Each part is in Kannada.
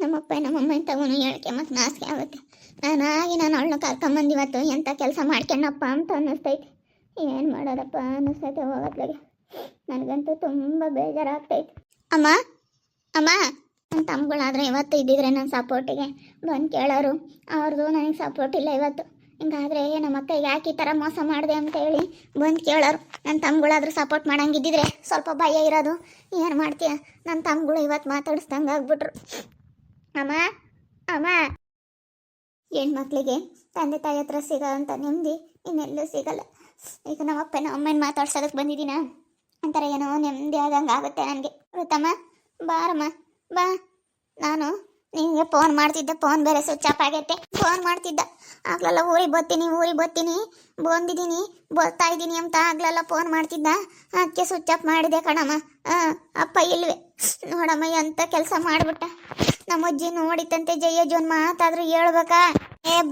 ನಮ್ಮಪ್ಪ ನಮ್ಮಮ್ಮ ತಗೊಂಡು ಹೇಳಿಕೆ ಮತ್ತು ನಾಚಿಕೆ ಆಗುತ್ತೆ. ನಾನು ಅವಳನ್ನ ಕರ್ಕೊಂಬಂದು ಇವತ್ತು ಎಂಥ ಕೆಲಸ ಮಾಡ್ಕೊಂಡಪ್ಪ ಅಂತ ಅನ್ನಿಸ್ತೈತಿ. ಏನು ಮಾಡೋದಪ್ಪ ಅನ್ನಿಸ್ತೈತೆ ಹೋಗೋದ್ಲಾಗೆ. ನನಗಂತೂ ತುಂಬ ಬೇಜಾರಾಗ್ತೈತಿ. ಅಮ್ಮ ಅಮ್ಮ, ನನ್ನ ತಮ್ಮಗಳಾದರೆ ಇವತ್ತು ಇದ್ದಿದ್ರೆ ನನ್ನ ಸಪೋರ್ಟಿಗೆ ಬಂದು ಕೇಳೋರು. ಅವ್ರದ್ದು ನನಗೆ ಸಪೋರ್ಟ್ ಇಲ್ಲ ಇವತ್ತು. ಹಿಂಗಾದರೆ ನಮ್ಮ ಅಕ್ಕ ಯಾಕೆ ಈ ಥರ ಮೋಸ ಮಾಡಿದೆ ಅಂತ ಹೇಳಿ ಬಂದು ಕೇಳೋರು. ನನ್ನ ತಮ್ಮಗಳಾದ್ರೂ ಸಪೋರ್ಟ್ ಮಾಡಂಗಿದ್ದಿದ್ರೆ ಸ್ವಲ್ಪ ಭಯ ಇರೋದು. ಏನು ಮಾಡ್ತೀಯ, ನನ್ನ ತಮ್ಮಗಳು ಇವತ್ತು ಮಾತಾಡಿಸ್ದಂಗೆ ಆಗ್ಬಿಟ್ರು. ಅಮ್ಮ ಅಮ್ಮ, ಹೆಣ್ಮಕ್ಳಿಗೆ ತಂದೆ ತಾಯಿ ಹತ್ರ ಸಿಗೋ ಅಂತ ನೆಮ್ಮದಿ ಇನ್ನೆಲ್ಲೂ ಸಿಗಲ್ಲ. ಈಗ ನಮ್ಮಪ್ಪ ಅಮ್ಮನ ಮಾತಾಡ್ಸೋದಕ್ಕೆ ಬಂದಿದ್ದೀನ ಒಂಥರ ಏನೋ ನೆಮ್ಮದಿ ಆದಂಗೆ ಆಗುತ್ತೆ ನನಗೆ. ಗೊತ್ತಮ್ಮ, ಬಾರಮ್ಮ ಬಾ. ನಾನು ನಿನಗೆ ಫೋನ್ ಮಾಡ್ತಿದ್ದೆ, ಫೋನ್ ಬೇರೆ ಸ್ವಿಚ್ ಆಫ್ ಆಗೈತೆ. ಫೋನ್ ಮಾಡ್ತಿದ್ದ ಆಗ್ಲೆಲ್ಲ ಊರಿಗೆ ಬರ್ತೀನಿ ಬರ್ತಾ ಇದ್ದೀನಿ ಅಂತ ಆಗ್ಲೆಲ್ಲ ಫೋನ್ ಮಾಡ್ತಿದ್ದ. ಅದಕ್ಕೆ ಸ್ವಿಚ್ ಆಫ್ ಮಾಡಿದೆ ಕಣಮ್ಮ. ಅಪ್ಪ ಇಲ್ವೇ ನೋಡಮ್ಮ, ಎಂಥ ಕೆಲಸ ಮಾಡಿಬಿಟ್ಟ. ನಮ್ಮ ಅಜ್ಜಿ ನೋಡಿತಂತೆ ಜಯಜ್ಜಿ ಒಂದು ಮಾತಾದ್ರೂ ಹೇಳ್ಬೇಕಾ?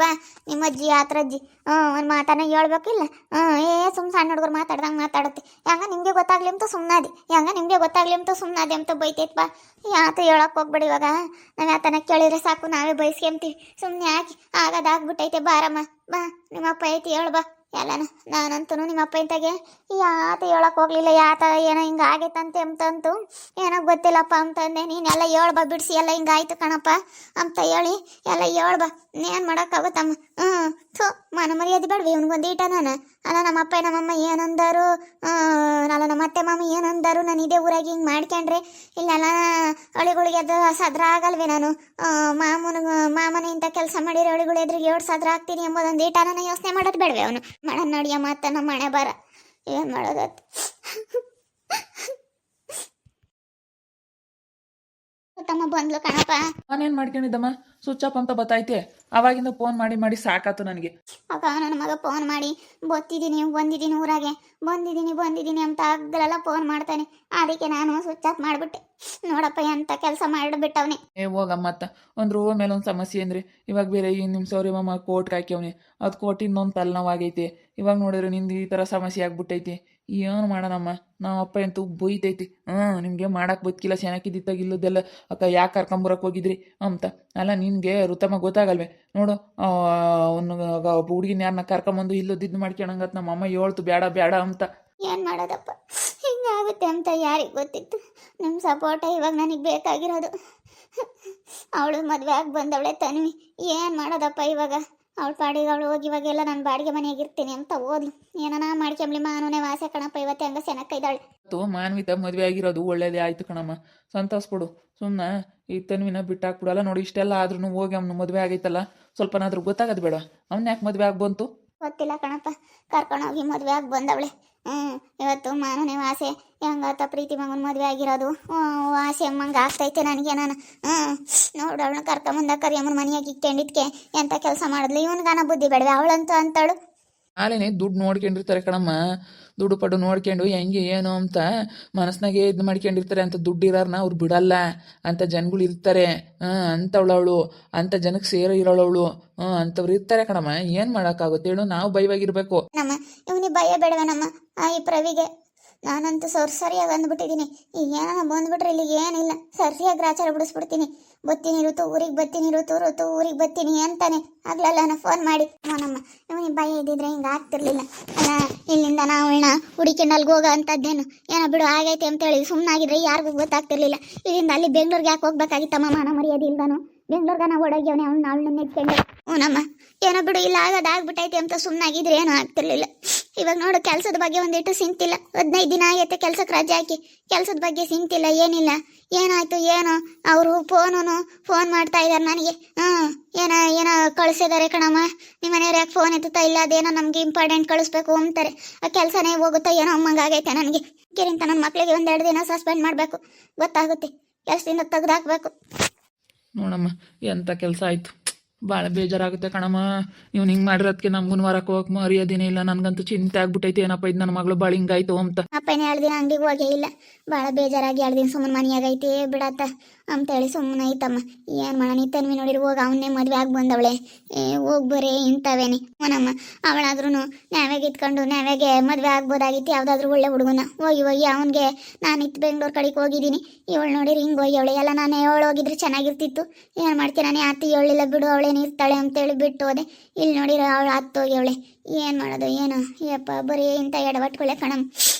ಬಾ ನಿಮ್ಮ ಅಜ್ಜಿ ಆತ್ರಜ್ಜಿ ಒಂದು ಮಾತನ್ನ ಹೇಳ್ಬೇಕಿಲ್ಲ. ಸುಮ್ಮನೆ ಸಣ್ಣ ಹುಡುಗರು ಮಾತಾಡ್ದಂಗೆ ಮಾತಾಡುತ್ತೆ. ನಿಮಗೆ ಗೊತ್ತಾಗ್ಲಿ ಅಂತ ಸುಮ್ಮನಾದಿ, ನಿಮಗೆ ಗೊತ್ತಾಗ್ಲಿ ಅಂತ ಸುಮ್ಮನಾದಿ ಅಂತ ಬೈತೈತೆ. ಬಾ ಯಾತ ಹೇಳಕ್ಕೆ ಹೋಗ್ಬೇಡಿ. ಇವಾಗ ನಾವು ಯಾತನ ಕೇಳಿದ್ರೆ ಸಾಕು, ನಾವೇ ಬಯಸ್ಕೊಂತೀವಿ. ಸುಮ್ಮನೆ ಯಾಕೆ ಆಗೋದಾಗ್ಬಿಟ್ಟೈತೆ. ಬಾರಮ್ಮ ಬಾ, ನಿಮ್ಮಪ್ಪ ಐತಿ ಹೇಳ್ಬಾ ಎಲ್ಲನ. ನಾನಂತೂ ನಿಮ್ಮಪ್ಪ ಇಂತಾಗೆ ಯಾತ ಹೇಳಕ್ಕೆ ಹೋಗ್ಲಿಲ್ಲ. ಯಾತ ಏನೋ ಹಿಂಗೆ ಆಗೈತಂತೆ ಅಂತಂತು ಏನೋ ಗೊತ್ತಿಲ್ಲಪ್ಪ ಅಂತಂದೆ. ನೀನೆಲ್ಲ ಹೇಳ್ಬಾ, ಬಿಡಿಸಿ ಎಲ್ಲ ಹಿಂಗಾಯ್ತು ಕಣಪ್ಪ ಅಂತ ಹೇಳಿ ಎಲ್ಲ ಹೇಳ್ಬಾ. ಏನು ಮಾಡೋಕ್ಕಾಗುತ್ತಮ್ಮ? ಮನ ಮರ್ಯಾದೆ ಬೇಡವೆ ಇವ್ನಿಗೊಂದು ಈಟ. ನಾನು ಅಲ್ಲ ನಮ್ಮಪ್ಪ ನಮ್ಮಮ್ಮ ಏನಂದರು, ಅಲ್ಲ ನಮ್ಮ ಅತ್ತೆ ಮಾಮ ಏನಂದರು, ನಾನು ಇದೇ ಊರಾಗಿ ಹಿಂಗೆ ಮಾಡ್ಕೊಂಡ್ರೆ ಇಲ್ಲೆಲ್ಲ ಹಳಿಗಳಿಗೆ ಅದು ಸದ್ರ ಆಗಲ್ವೇ? ನಾನು ಮಾಮನ ಇಂಥ ಕೆಲಸ ಮಾಡಿರೋ ಹಳಿಗಳು ಎದುರಿಗೆ 7 ಸದ್ರ ಆಗ್ತೀನಿ ಎಂಬುದೊಂದು ಈಟ ನಾನು ಯೋಚನೆ ಮಾಡೋದು ಬೇಡವೆ? ಅವನು ಮಾಡೋಣ ನೋಡಿಯ ಮಾತ ನಮ್ಮ ಮನೆ ಬಾರ. ಏನು ಮಾಡೋದತ್ತು? ತಮ್ಮ ಬಂದ್ಲು ಕಣಪ್ಪ. ನಾನೇನು ಮಾಡ್ಕೊಂಡಿದ್ದಮ್ಮ, ಸ್ವಿಚ್ ಆಫ್ ಅಂತ ಬತ್ತೈತೆ. ಅವಾಗಿಂದ ಫೋನ್ ಮಾಡಿ ಸಾಕಾತು ನನಗೆ. ಆಗ ನನ್ನ ಮಗ ಫೋನ್ ಮಾಡಿ ಬಂದಿದ್ದೀನಿ ಊರಾಗೆ ಬಂದಿದ್ದೀನಿ ಅಂತ ಆಗ್ದಲೆಲ್ಲ ಫೋನ್ ಮಾಡ್ತಾನೆ. ಅದಕ್ಕೆ ನಾನು ಸ್ವಿಚ್ ಆಫ್ ಮಾಡಿಬಿಟ್ಟೆ. ನೋಡಪ್ಪ ಎಂಥ ಕೆಲಸ ಮಾಡಿಬಿಟ್ಟವನೇ. ಹೋಗಮ್ಮತ್ತ ಒಂದು ರೂವ ಮೇಲೆ ಒಂದು ಸಮಸ್ಯೆ ಅಂದರೆ ಇವಾಗ ಬೇರೆ ಈ ನಿಮ್ಮ ಸೌರಿ ಮಾಮ ಕೋರ್ಟ್ಗೆ ಹಾಕ್ಯವನೆ. ಅದು ಕೋರ್ಟಿಂದ ಒಂದು ತಲೆನೋವಾಗೈತೆ. ಇವಾಗ ನೋಡಿದ್ರೆ ನಿಂದು ಈ ಥರ ಸಮಸ್ಯೆ ಆಗ್ಬಿಟ್ಟೈತಿ. ಏನು ಮಾಡೋಣಮ್ಮ, ನಮ್ಮ ಅಪ್ಪ ಅಂತೂ ಬೈತೈತಿ. ನಿಮಗೆ ಮಾಡಕ್ಕೆ ಬದುಕಿಲ್ಲ, ಚೆನ್ನಾಗಿದ್ದಿತ್ತಾಗ ಇಲ್ಲದೆಲ್ಲ ಅಕ್ಕ ಯಾಕೆ ಕರ್ಕೊಂಬರಕ್ಕೆ ಹೋಗಿದ್ರಿ ಅಂತ. ಅಲ್ಲ ನಿನಗೆ ಋತಮ್ಮ ಗೊತ್ತಾಗಲ್ವೇ? ನೋಡು ಒಂದು ಹುಡುಗಿನ ಯಾರನ್ನ ಕರ್ಕೊಂಬಂದು ಇಲ್ಲದಿದ್ದು ಮಾಡ್ಕೊಳಂಗತ್ ನಮ್ಮ ಅಮ್ಮ ಹೇಳ್ತು ಬೇಡ ಅಂತ. ಏನು ಮಾಡೋದಪ್ಪ, ಹಿಂಗಾಗುತ್ತೆ ಅಂತ ಯಾರಿಗೆ ಗೊತ್ತಿತ್ತು? ನಿಮ್ಮ ಸಪೋರ್ಟ ಇವಾಗ ನನಗೆ ಬೇಕಾಗಿರೋದು. ಅವಳು ಮದುವೆ ಆಗಿ ಬಂದವಳೆ ತನ್ವಿ. ಏನು ಮಾಡೋದಪ್ಪ ಇವಾಗ? ಅವಳು ಪಾಡಿಗೆ ಅವಳು ಹೋಗಿ ಇವಾಗೆಲ್ಲ ನಾನು ಬಾಡಿಗೆ ಮನೆಯಾಗಿರ್ತೀನಿ ಅಂತ ಓದ್ಲು. ಏನನ ಮಾಡ್ಕೊಂಬ್ಲಿ, ಮಾನವನೇ ವಾಸೆ ಕಣಪ್ಪ. ಇವತ್ತು ಹೆಂಗ ಚೆನ್ನಾಗಿದ್ದಾಳೆ. ಮಾನ್ವಿತ ಮದುವೆ ಆಗಿರೋದು ಒಳ್ಳೇದೇ ಆಯ್ತು ಕಣಮ್ಮ, ಸಂತೋಷ ಪಡು. ಸುಮ್ಮನೆ ಈ ತನ್ವಿನ ಬಿಟ್ಟಾಕ್ಬಿಡಲ್ಲ. ನೋಡಿ ಇಷ್ಟೆಲ್ಲ ಆದ್ರೂ ಹೋಗಿ ಅವ್ನು ಮದುವೆ ಆಗೈತಲ್ಲ, ಸ್ವಲ್ಪನಾದ್ರೂ ಗೊತ್ತಾಗೋದು ಬೇಡ? ಅವ್ನ ಯಾಕೆ ಮದುವೆ ಆಗಿ ಬಂತು ಗೊತ್ತಿಲ್ಲ ಕಣಪ್ಪ. ಕರ್ಕೊಂಡೋಗಿ ಮದುವೆ ಆಗಿ ಬಂದವಳೆ. ಇವತ್ತು ಮಾನವನೇ ವಾಸೆ ಹೆಂಗಾತ ಪ್ರೀತಿ ಮಗನ ಮದುವೆ ಆಗಿರೋದು. ವಾಸೆ ಅಮ್ಮಂಗೆ ಆಗ್ತೈತೆ ನನಗೆ. ನಾನು ನೋಡು ಅವಳನ್ನ ಕರ್ಕೊಂಬಂದ ಕರಿಯಮ್ಮನ ಮನೆಯಾಗಿ ಇಕ್ಕೊಂಡಿದ್ಕೆ ಎಂಥ ಕೆಲಸ ಮಾಡಿದ್ಲು. ಇವನ್ಗಾನ ಬುದ್ಧಿ ಬೇಡವೆ? ಅವಳಂತೂ ಅಂತಾಳು. ಆಲೇನೆ ದುಡ್ಡು ನೋಡ್ಕೊಂಡಿರ್ತಾರೆ ಕಣಮ್ಮ. ದುಡ್ಡು ಪಡ್ಡು ನೋಡ್ಕೊಂಡು ಹೆಂಗೆ ಏನು ಅಂತ ಮನಸ್ನಾಗೆ ಇದು ಮಾಡ್ಕೊಂಡಿರ್ತಾರೆ. ಅಂತ ದುಡ್ಡು ಇರೋರ್ನ ಅವ್ರು ಬಿಡಲ್ಲ ಅಂತ ಜನಗಳು ಇರ್ತಾರೆ. ಅಂಥವಳವಳು, ಅಂಥ ಜನಕ್ಕೆ ಇರೋಳವಳು. ಅಂಥವ್ರು ಇರ್ತಾರೆ ಕಣಮ್ಮ. ಏನು ಮಾಡೋಕ್ಕಾಗುತ್ತೆ ಹೇಳು? ನಾವು ಭಯವಾಗಿರ್ಬೇಕು. ನಮ್ಮ ಇವನಿಗೆ ಭಯ ಬೇಡವೇನಮ್ಮ? ಈ ಪ್ರವಿಗೆ ನಾನಂತೂ ಸರಿಯಾಗಿ ಅಂದ್ಬಿಟ್ಟಿದ್ದೀನಿ. ಈಗ ಏನಾನ ಬಂದ್ಬಿಟ್ರೆ ಇಲ್ಲಿಗೆ ಏನಿಲ್ಲ, ಸರಿಯಾಗಿ ಗ್ರಾಚಾರ ಬಿಡಿಸ್ಬಿಡ್ತೀನಿ. ಬತ್ತೀನಿ ಋತು ಊರಿಗೆ ಬತ್ತೀನಿ, ಋತು ಊರಿಗೆ ಬತ್ತೀನಿ ಅಂತಾನೆ ಆಗ್ಲಲ್ಲ ನಾನು ಫೋನ್ ಮಾಡಿ. ನಮ್ಮ ಇವನಿಗೆ ಭಯ ಇದ್ದಿದ್ರೆ ಹಿಂಗೆ ಆಗ್ತಿರ್ಲಿಲ್ಲ. ಇಲ್ಲಿಂದ ನಾವಳನ್ನ ಹುಡುಕಿನಲ್ಗೆ ಹೋಗೋ ಅಂಥದ್ದೇನು ಏನೋ ಬಿಡು ಆಗೈತೆ ಅಂತೇಳಿ ಸುಮ್ಮನಾಗಿದ್ರೆ ಯಾರಿಗೂ ಗೊತ್ತಾಗ್ತಿರ್ಲಿಲ್ಲ. ಇಲ್ಲಿಂದ ಅಲ್ಲಿ ಬೆಂಗ್ಳೂರಿಗೆ ಯಾಕೆ ಹೋಗ್ಬೇಕಾಗಿತ್ತಮ್ಮ? ಮಾನ ಮರ್ಯಾದೆ ಇಲ್ದಾನು ಬೆಂಗ್ಳೂರ್ಗ ನಾವು ಓಡೋಗ್ಯವನೇ ಅವಳನ್ನ ನೆಚ್ಕೊಂಡು. ಹ್ಞೂನಮ್ಮ, ಏನೋ ಬಿಡು, ಇಲ್ಲ ಆಗೋದಾಗ್ಬಿಟ್ಟೈತೆ ಅಂತ ಸುಮ್ಮನಾಗಿದ್ರೆ ಏನೂ ಆಗ್ತಿರ್ಲಿಲ್ಲ. ಇವಾಗ ನೋಡು, ಕೆಲಸದ ಬಗ್ಗೆ ಒಂದಿಟ್ಟು ಸಿಂತಿಲ್ಲ. 15 ದಿನ ಆಗೈತೆ ಕೆಲ್ಸಕ್ಕೆ ರಜೆ ಹಾಕಿ. ಕೆಲಸದ ಬಗ್ಗೆ ಸಿಂತಿಲ್ಲ, ಏನಿಲ್ಲ. ಏನಾಯ್ತು ಏನೋ ಅವರು ಫೋನ್ ಮಾಡ್ತಾ ಇದ್ದಾರೆ ನನಗೆ. ಏನೋ ಕಳಿಸಿದ್ದಾರೆ ಕಣಮ್ಮ, ನಿಮ್ಮ ಮನೆಯವ್ರು ಯಾಕೆ ಫೋನ್ ಎತ್ತುತ್ತಾ ಇಲ್ಲ, ಅದೇನೋ ನಮಗೆ ಇಂಪಾರ್ಟೆಂಟ್ ಕಳಿಸ್ಬೇಕು ಅಂತಾರೆ. ಆ ಕೆಲಸನೇ ಹೋಗುತ್ತಾ ಏನೋ ಅಮ್ಮಂಗಾಗೈತೆ ನನಗೆ. ಕಿರಿಂತ ನನ್ನ ಮಕ್ಕಳಿಗೆ 1-2 ದಿನ ಸಸ್ಪೆಂಡ್ ಮಾಡಬೇಕು, ಗೊತ್ತಾಗುತ್ತೆ. ಕೆಲಸದಿಂದ ತೆಗೆದಾಕ್ಬೇಕು. ನೋಡಮ್ಮ, ಎಂಥ ಕೆಲಸ ಆಯಿತು. ಭಾಳ ಬೇಜಾರಾಗುತ್ತೆ ಕಣಮ್ಮ. ನೀವು ಹಿಂಗೆ ಮಾಡಿರೋದಕ್ಕೆ ನಮ್ಗೂ ಹೊರಕ್ಕೆ ಹೋಗಕ್ಕೆ ಮರ್ಯಾದೇನೇ ಇಲ್ಲ. ನನಗಂತೂ ಚಿಂತೆ ಆಗ್ಬಿಟ್ಟೈತೆ. ಏನಪ್ಪ ಇದು ನನ್ನ ಮಗಳು ಭಾಳ ಹಿಂಗಾಯ್ತು ಅಂತ. ಅಪ್ಪ ಅಪ್ಪನೇ 2 ದಿನ ಅಂಗಡಿಗೆ ಹೋಗೇ ಇಲ್ಲ. ಭಾಳ ಬೇಜಾರಾಗಿ 2 ದಿನ ಸುಮ್ಮನೆ ಮನೆಯಾಗೈತಿ ಬಿಡತ್ತ ಅಂತೇಳಿ ಸುಮ್ಮನೆ ಐತಮ್ಮ. ಏನು ಮಾಡೋಣ ಈ ತನ್ವಿ ನೋಡಿರಿ ಹೋಗಿ ಅವನ್ನೇ ಮದುವೆ ಆಗಿ ಬಂದವಳೆ. ಹೋಗಿ ಬರೀ ಇಂಥವೇನೆ ಅವನಮ್ಮ. ಅವಳಾದ್ರೂ ನ್ಯಾವ್ಯಾಗ ಇತ್ಕೊಂಡು ನ್ಯಾವ್ಯಾಗೆ ಮದುವೆ ಆಗ್ಬೋದಾಗಿತ್ತು ಯಾವುದಾದ್ರೂ ಒಳ್ಳೆ ಹುಡುಗನ. ಹೋಗಿ ಅವನಿಗೆ ನಾನು ಇತ್ತು ಬೆಂಗಳೂರು ಕಡೆಗೆ ಹೋಗಿದ್ದೀನಿ. ಇವಳು ನೋಡಿರಿ ಹಿಂಗೆ ಹೋಗ್ಯವಳೆ. ಎಲ್ಲ ನಾನು ಹೋಗಿದ್ರೆ ಚೆನ್ನಾಗಿರ್ತಿತ್ತು. ಏನು ಮಾಡ್ತೀನಿ ನಾನೇ ಅತ್ತಿ ಹೇಳಿಲ್ಲ ಬಿಡು ಅವಳೇನು ಇರ್ತಾಳೆ ಅಂತೇಳಿ ಬಿಟ್ಟು ಹೋದೆ. ಇಲ್ಲಿ ನೋಡಿರಿ ಅವಳು ಹತ್ತು ಹೋಗ್ಯವಳೆ. ಏನು ಮಾಡೋದು ಏನು ಯಪ್ಪ ಬರೀ ಇಂಥ ಎಡವಟ್ಕೊಳ್ಳೆ ಕಣಮ್ಮ.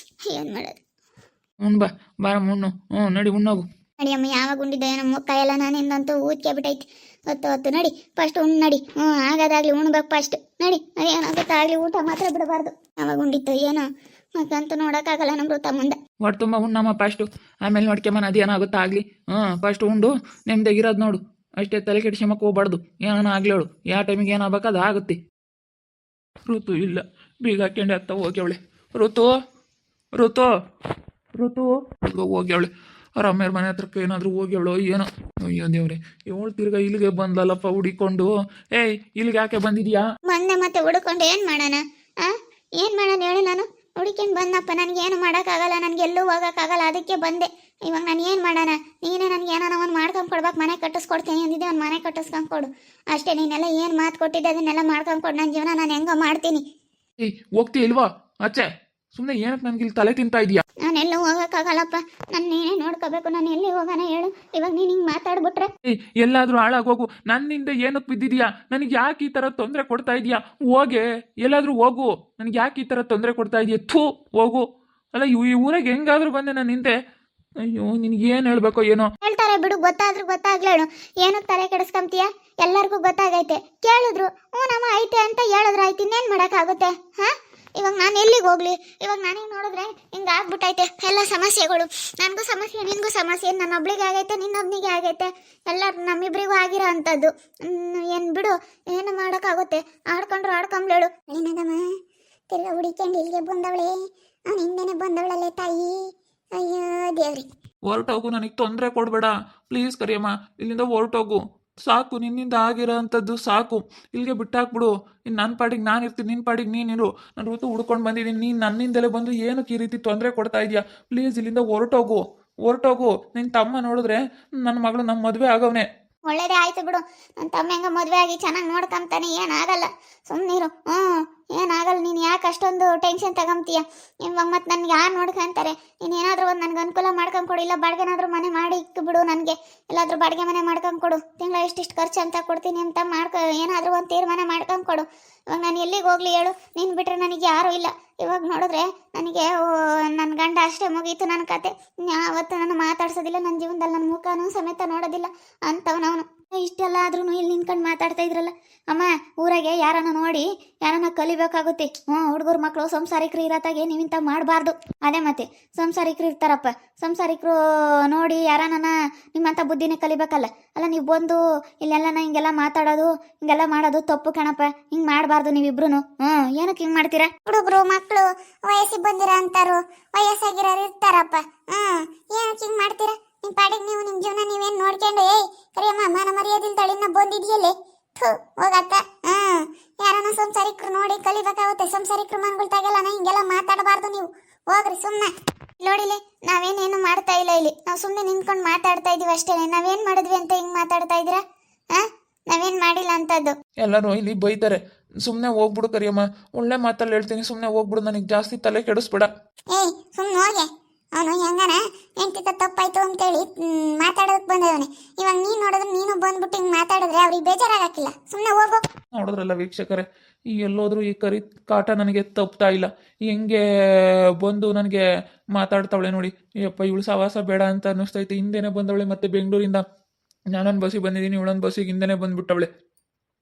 ಏನು ಮಾಡೋದು. ಬಾ ಬಾರ ಮುಣ್ಣು. ನಡಿ ಉಣ್ಣೋಗು. ನಡಿಯಮ್ಮ ಯಾವಾಗ ಉಂಡಿದ್ದೆ ನಮ್ಮ ಮುಖ ಎಲ್ಲ ನಾನಿಂದಂತೂ ಊದ್ಕೆ ಬಿಟ್ಟೈತಿ. ಹೊತ್ತು ನಡಿ ಫಸ್ಟ್ ನಡಿ. ಆಗೋದಾಗ್ಲಿ ಉಣ್ಬೇಕು ಫಸ್ಟ್ ನಡಿ. ಏನಾಗುತ್ತಾಗಲಿ ಊಟ ಮಾತ್ರ ಬಿಡಬಾರ್ದು. ಯಾವಾಗ ಉಂಡಿತ್ತು ಏನೋ ಮತ್ತಂತೂ ನೋಡೋಕ್ಕಾಗಲ್ಲ ನಮ್ಮ ವೃತ್ತ ಮುಂದೆ. ಒಟ್ಟು ತುಂಬ ಉಣ್ಣಮ್ಮ ಫಸ್ಟು, ಆಮೇಲೆ ನೋಡ್ಕೊಂಬನ ಅದೇನಾಗುತ್ತಾ ಆಗಲಿ. ಫಸ್ಟ್ ಉಂಡು ನೆಮ್ಮದಿಗಿರೋದು ನೋಡು ಅಷ್ಟೇ. ತಲೆ ಕೆಡಿಸ್ಕೊಂಬಕ್ಕೆ ಹೋಗ್ಬಾರ್ದು. ಏನೋ ಆಗ್ಲಿ ಹೇಳು ಯಾವ ಟೈಮಿಗೆ ಏನಾಗಬೇಕು ಅದು ಆಗುತ್ತೆ. ಋತು ಇಲ್ಲ ಬೀಗ ಹಾಕ್ಯಂಡು ಹತ್ತ ಹೋಗ್ಯವಳೆ. ಋತು ಋತು ಋತು ಹೋಗ್ಯವಳೆ. ರಮ್ಯರ ಮನೆ ಹತ್ರಕ್ಕೆ ಏನಾದರೂ ಹೋಗ್ಯವಳು ಏನೋ. ಅಯ್ಯೋ ದೇವ್ರೆ ಇವಳು ತಿರ್ಗಾ ಇಲ್ಲಿಗೆ ಬಂದಲ್ಲಪ್ಪ ಹುಡಿಕೊಂಡು. ಏಯ್ ಇಲ್ಲಿಗೆ ಯಾಕೆ ಬಂದಿದ್ಯಾ? ಮೊನ್ನೆ ಮತ್ತೆ ಹುಡ್ಕೊಂಡು ಏನು ಮಾಡೋಣ? ಏನು ಮಾಡೋಣ ಹೇಳಿ. ನಾನು ಹುಡುಕಿಂದು ಬಂದಪ್ಪ. ನನಗೇನು ಮಾಡೋಕ್ಕಾಗಲ್ಲ, ನನಗೆಲ್ಲೂ ಹೋಗೋಕ್ಕಾಗಲ್ಲ, ಅದಕ್ಕೆ ಬಂದೆ. ಇವಾಗ ನಾನು ಏನು ಮಾಡೋಣ? ನೀನೇ ನನಗೆ ಏನೋ ಒಂದು ಮಾಡ್ಕೊಂಡು ಕೊಡ್ಬೇಕು. ಮನೆ ಕಟ್ಟಿಸ್ಕೊಡ್ತೀನಿ ಅಂದಿದ್ದೆ, ಒಂದು ಮನೆ ಕಟ್ಟಿಸ್ಕೊಂಡು ಕೊಡು ಅಷ್ಟೇ. ನೀನೆಲ್ಲ ಏನು ಮಾತು ಕೊಟ್ಟಿದ್ದೆ ಅದನ್ನೆಲ್ಲ ಮಾಡ್ಕೊಂಡು ಕೊಡು. ನನ್ನ ಜೀವನ ನಾನು ಹೆಂಗೋ ಮಾಡ್ತೀನಿ. ಏಯ್ ಹೋಗ್ತೀಯ ಇಲ್ವಾ? ಅಚ್ಚೆ ಸುಮ್ಮನೆ ಏನಕ್ಕೆ ನನಗೆ ಇಲ್ಲಿ ತಲೆ ತಿಂತಾ ಇದೆಯಾ? ನಾನೆಲ್ಲೂ ಹೋಗೋಕ್ಕಾಗಲ್ಲಪ್ಪ. ನಾನು ನೀನೇ ನೋಡ್ಕೋಬೇಕು. ನಾನು ಎಲ್ಲಿ ಹೋಗೋಣ ಹೇಳು? ಇವಾಗ ನೀನು ಹಿಂಗೆ ಮಾತಾಡ್ಬಿಟ್ರೆ ಏಯ್ ಎಲ್ಲಾದರೂ ಹಾಳಾಗೋಗು. ನನ್ನಿಂದ ಏನಕ್ಕೆ ಬಿದ್ದಿದ್ಯಾ? ನನಗೆ ಯಾಕೆ ಈ ಥರ ತೊಂದರೆ ಕೊಡ್ತಾ ಇದೆಯಾ? ಹೋಗೆ ಎಲ್ಲಾದರೂ ಹೋಗು. ನನಗೆ ಯಾಕೆ ಈ ಥರ ತೊಂದರೆ ಕೊಡ್ತಾ ಇದೆಯಾ? ಥೂ ಹೋಗು. ಅಲ್ಲ ಈ ಊರಾಗೆ ಹೆಂಗಾದ್ರೂ ಬಂದೆ ನಾನು ಹಿಂದೆ. ಅಯ್ಯೋ ನಿನಗೇನು ಹೇಳ್ಬೇಕೋ ಏನೋ. ಹೇಳ್ತಾರೆ ಬಿಡು, ಗೊತ್ತಾದ್ರೂ ಗೊತ್ತಾಗ್ಲೇಳು. ಏನಕ್ಕೆ ತಲೆ ಕೆಡಿಸ್ಕೊಂತೀಯ? ಎಲ್ಲರಿಗೂ ಗೊತ್ತಾಗೈತೆ. ಕೇಳಿದ್ರು ನಮ್ಮ ಐತೆ ಅಂತ ಹೇಳಿದ್ರು ಆಯ್ತು. ಇನ್ನೇನು ಮಾಡೋಕ್ಕಾಗುತ್ತೆ? ಇವಾಗ ನಾನು ಎಲ್ಲಿಗೆ ಹೋಗ್ಲಿ? ಇವಾಗ ನನಗೆ ನೋಡಿದ್ರೆ ಹಿಂಗೆ ಆಗ್ಬಿಟ್ಟೈತೆ ಎಲ್ಲ ಸಮಸ್ಯೆಗಳು. ನನಗೂ ಸಮಸ್ಯೆ, ನಿನಗೂ ಸಮಸ್ಯೆ. ನನ್ನ ಒಬ್ಳಿಗೆ ಆಗೈತೆ, ನಿನ್ನೊಬ್ನಿಗೆ ಆಗೈತೆ. ಎಲ್ಲರೂ ನಮ್ಮಿಬ್ಬರಿಗೂ ಆಗಿರೋ ಅಂಥದ್ದು. ಏನು ಬಿಡು, ಏನು ಮಾಡೋಕ್ಕಾಗುತ್ತೆ? ಆಡ್ಕೊಂಬ್ಲೇಳು. ಏನದಮ್ಮ ತಿರ್ಗ ಹುಡಿಕೊಂಡು ಇಲ್ಲಿಗೆ ಬಂದವಳೆ. ಅವ್ನು ಹಿಂದೆನೆ ಬಂದವಳಲ್ಲೇ ತಾಯಿ. ಅಯ್ಯೋ ದೇವ್ರಿ. ಹೊರಟೋಗು. ನನಗೆ ತೊಂದರೆ ಕೊಡಬೇಡ ಪ್ಲೀಸ್ ಕರಿಯಮ್ಮ. ಇಲ್ಲಿಂದ ಹೊರಟೋಗು ಸಾಕು. ನಿನ್ನಿಂದ ಆಗಿರೋ ಅಂಥದ್ದು ಸಾಕು. ಇಲ್ಲಿಗೆ ಬಿಟ್ಟಾಕ್ಬಿಡು. ಇನ್ನು ನನ್ನ ಪಾಡಿಗೆ ನಾನು ಇರ್ತೀನಿ, ನಿನ್ನ ಪಾಡಿಗೆ ನೀನಿರು. ನಾನು ಋತು ಹುಡ್ಕೊಂಡು ಬಂದಿದ್ದೀನಿ. ನೀನು ನನ್ನಿಂದಲೇ ಬಂದು ಏನಕ್ಕೆ ಈ ರೀತಿ ತೊಂದರೆ ಕೊಡ್ತಾ ಇದೆಯಾ? ಪ್ಲೀಸ್ ಇಲ್ಲಿಂದ ಹೊರಟೋಗು. ನಿನ್ನ ತಮ್ಮ ನೋಡಿದ್ರೆ ನನ್ನ ಮಗಳು ನಮ್ಮ ಮದುವೆ ಆಗವನೆ. ಒಳ್ಳೇದೇ ಆಯ್ತು ಬಿಡು. ನನ್ನ ತಮ್ಮ ಹೆಂಗ ಮದುವೆ ಆಗಿ ಚೆನ್ನಾಗಿ ನೋಡ್ಕೊಂತಾನೆ. ಏನಾಗಲ್ಲ, ಸುಮ್ಮನಿರು. ಏನಾಗಲ್ಲ. ನೀನು ಯಾಕೆ ಅಷ್ಟೊಂದು ಟೆನ್ಷನ್ ತಗೊಂತೀಯ? ಇವಾಗ ಮತ್ತೆ ನನಗೆ ಯಾರು ನೋಡ್ಕೊಂತಾರೆ? ನೀನು ಏನಾದರೂ ಒಂದು ನನಗೆ ಅನುಕೂಲ ಮಾಡ್ಕೊಂಡು ಕೊಡು. ಇಲ್ಲ ಬಾಡಿಗೆನಾದ್ರೂ ಮನೆ ಮಾಡಿ ಇಕ್ಬಿಡು. ನನಗೆ ಎಲ್ಲಾದರೂ ಬಾಡಿಗೆ ಮನೆ ಮಾಡ್ಕೊಂಡು ಕೊಡು. ತಿಂಗಳ ಇಷ್ಟಿಷ್ಟು ಖರ್ಚು ಅಂತ ಕೊಡ್ತೀನಿ ಅಂತ ಏನಾದರೂ ಒಂದು ತೀರ್ಮಾನ ಮಾಡ್ಕೊಂಡು ಕೊಡು. ಇವಾಗ ನಾನು ಎಲ್ಲಿಗೆ ಹೋಗ್ಲಿ ಹೇಳು? ನೀನು ಬಿಟ್ಟರೆ ನನಗೆ ಯಾರೂ ಇಲ್ಲ. ಇವಾಗ ನೋಡಿದ್ರೆ ನನಗೆ ನನ್ನ ಗಂಡ ಅಷ್ಟೇ, ಮುಗೀತು ನನ್ನ ಕತೆ. ಯಾವತ್ತು ನಾನು ಮಾತಾಡ್ಸೋದಿಲ್ಲ ನನ್ನ ಜೀವನದಲ್ಲಿ. ನನ್ನ ಮುಖನೂ ಸಮೇತ ನೋಡೋದಿಲ್ಲ ಅಂತವನವನು. ಇಷ್ಟೆಲ್ಲ ಆದ್ರೂ ಇಲ್ಲಿ ನಿಂತ್ಕೊಂಡು ಮಾತಾಡ್ತಾ ಇದ್ರಲ್ಲ ಅಮ್ಮ. ಊರಾಗೆ ಯಾರನ್ನ ನೋಡಿ ಯಾರನ್ನ ಕಲಿಬೇಕಾಗುತ್ತೆ. ಹುಡುಗರು ಮಕ್ಕಳು ಸಂಸಾರಿಕರು ಇರತ್ತಾಗೆ ನೀವಿಂತ ಮಾಡಬಾರ್ದು. ಅದೇ ಮತ್ತೆ ಸಂಸಾರಿಕರು ಇರ್ತಾರಪ್ಪ. ಸಂಸಾರಿಕರು ನೋಡಿ ಯಾರನ್ನ ನಿಮ್ಮಂಥ ಬುದ್ಧಿನೇ ಕಲಿಬೇಕಲ್ಲ. ಅಲ್ಲ ನೀವು ಬಂದು ಇಲ್ಲೆಲ್ಲ ಹಿಂಗೆಲ್ಲ ಮಾತಾಡೋದು ಹಿಂಗೆಲ್ಲ ಮಾಡೋದು ತಪ್ಪು ಕಣಪ್ಪ. ಹಿಂಗೆ ಮಾಡಬಾರ್ದು ನೀವಿಬ್ರು. ಏನಕ್ಕೆ ಹಿಂಗೆ ಮಾಡ್ತೀರಾ? ಹುಡುಗರು ಮಕ್ಕಳು ವಯಸ್ಸಿಗೆ ಬಂದಿರ ಅಂತಾರು, ವಯಸ್ಸಾಗಿರೋರು ಇರ್ತಾರಪ್ಪ. ಏನಕ್ಕೆ ಹಿಂಗೆ ಮಾಡ್ತೀರಾ? ನಿಮ್ಮ ಪಾಡಿಗೆ ನೀವು ನಿಮ್ಮ ಜೀವನ ನೀವೇನು ನೋಡ್ಕೊಂಡು ಕರಿಯಮ್ಮ ಮಾನ ಮರ್ಯಾದಿಲ್ದಾಳಿ ನಾ ಬಂದಿದ್ಯಲ್ಲೇ ಹೋಗತ್ತ. ಯಾರನ್ನ ಸಂಸಾರಿಕರು ನೋಡಿ ಕಲಿಬೇಕಾಗುತ್ತೆ. ಸಂಸಾರಿಕರು ಮನ್ಗಳು ತಗೆಲ್ಲ ಹಿಂಗೆಲ್ಲ ಮಾತಾಡಬಾರ್ದು ನೀವು. ಹೋಗ್ರಿ ಸುಮ್ಮನೆ. ನೋಡಿಲಿ ನಾವೇನೇನು ಮಾಡ್ತಾ ಇಲ್ಲ ಇಲ್ಲಿ. ನಾವು ಸುಮ್ಮನೆ ನಿಂತ್ಕೊಂಡು ಮಾತಾಡ್ತಾ ಇದೀವಿ ಅಷ್ಟೇ. ನಾವೇನು ಮಾಡಿದ್ವಿ ಅಂತ ಹಿಂಗೆ ಮಾತಾಡ್ತಾ ಇದ್ದೀರಾ? ನಾವೇನು ಮಾಡಿಲ್ಲ ಅಂತದ್ದು. ಎಲ್ಲರೂ ಇಲ್ಲಿ ಬೈತಾರೆ. ಸುಮ್ಮನೆ ಹೋಗ್ಬಿಡು ಕರಿಯಮ್ಮ. ಒಳ್ಳೆ ಮಾತಲ್ಲಿ ಹೇಳ್ತೀನಿ, ಸುಮ್ಮನೆ ಹೋಗ್ಬಿಡು. ನನಗೆ ಜಾಸ್ತಿ ತಲೆ ಕೆಡಿಸ್ಬೇಡ. ಸುಮ್ಮನೆ ಹೋಗೆ. ಅವನು ಹೆಂಗನ ಎಂಟಿತ ತಪ್ಪಾಯ್ತು ಅಂತೇಳಿ ಮಾತಾಡೋದಕ್ಕೆ ಬಂದವನೆ. ಇವಾಗ ನೀನು ನೋಡಿದ್ರೆ ನೀನು ಬಂದ್ಬಿಟ್ಟು ಹಿಂಗೆ ಮಾತಾಡಿದ್ರೆ ಅವ್ರಿಗೆ ಬೇಜಾರಾಗಕ್ಕಿಲ್ಲ. ಸುಮ್ಮನೆ ಹೋಗೋ. ನೋಡಿದ್ರಲ್ಲ ವೀಕ್ಷಕರೇ, ಈ ಎಲ್ಲೋದ್ರೂ ಈ ಕರಿ ಕಾಟ ನನಗೆ ತಪ್ತಾ ಇಲ್ಲ. ಹೆಂಗೆ ಬಂದು ನನಗೆ ಮಾತಾಡ್ತಾವಳೆ ನೋಡಿ. ಯಪ್ಪ ಇವಳು ಸವಾಸ ಬೇಡ ಅಂತ ಅನ್ನಿಸ್ತೈತೆ. ಹಿಂದೆನೇ ಬಂದವಳೆ. ಮತ್ತೆ ಬೆಂಗಳೂರಿಂದ ನಾನೊಂದು ಬಸ್ಸಿಗೆ ಬಂದಿದ್ದೀನಿ, ಇವಳೊಂದು ಬಸ್ಸಿಗೆ ಹಿಂದೆನೇ ಬಂದುಬಿಟ್ಟವಳೆ.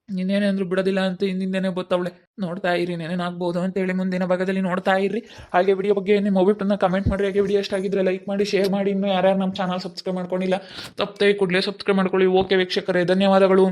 ಇನ್ನೇನೇ ಅಂದರೂ ಬಿಡೋದಿಲ್ಲ ಅಂತ ಹಿಂದಿಂದೇನೆ ಬತ್ತವಳೆ. ನೋಡ್ತಾ ಇರಿ ಏನೇನಾಗ್ಬೋದು ಅಂತೇಳಿ ಮುಂದಿನ ಭಾಗದಲ್ಲಿ ನೋಡ್ತಾ ಇರ್ರಿ. ಹಾಗೆ ವಿಡಿಯೋ ಬಗ್ಗೆ ನಿಮ್ಮ ಅಭಿಪ್ರಾಯನ ಕಮೆಂಟ್ ಮಾಡಿರಿ. ಹಾಗೆ ವಿಡಿಯೋ ಇಷ್ಟ ಆಗಿದ್ರೆ ಲೈಕ್ ಮಾಡಿ, ಶೇರ್ ಮಾಡಿ. ಇನ್ನೂ ಯಾರ್ಯಾರು ನಮ್ಮ ಚಾನಲ್ ಸಬ್ಸ್ಕ್ರೈಬ್ ಮಾಡ್ಕೊಂಡಿಲ್ಲ ತಪ್ಪದೆ ಕೂಡಲೇ ಸಬ್ಸ್ಕ್ರೈಬ್ ಮಾಡ್ಕೊಳ್ಳಿ. ಓಕೆ ವೀಕ್ಷಕರೇ, ಧನ್ಯವಾದಗಳು.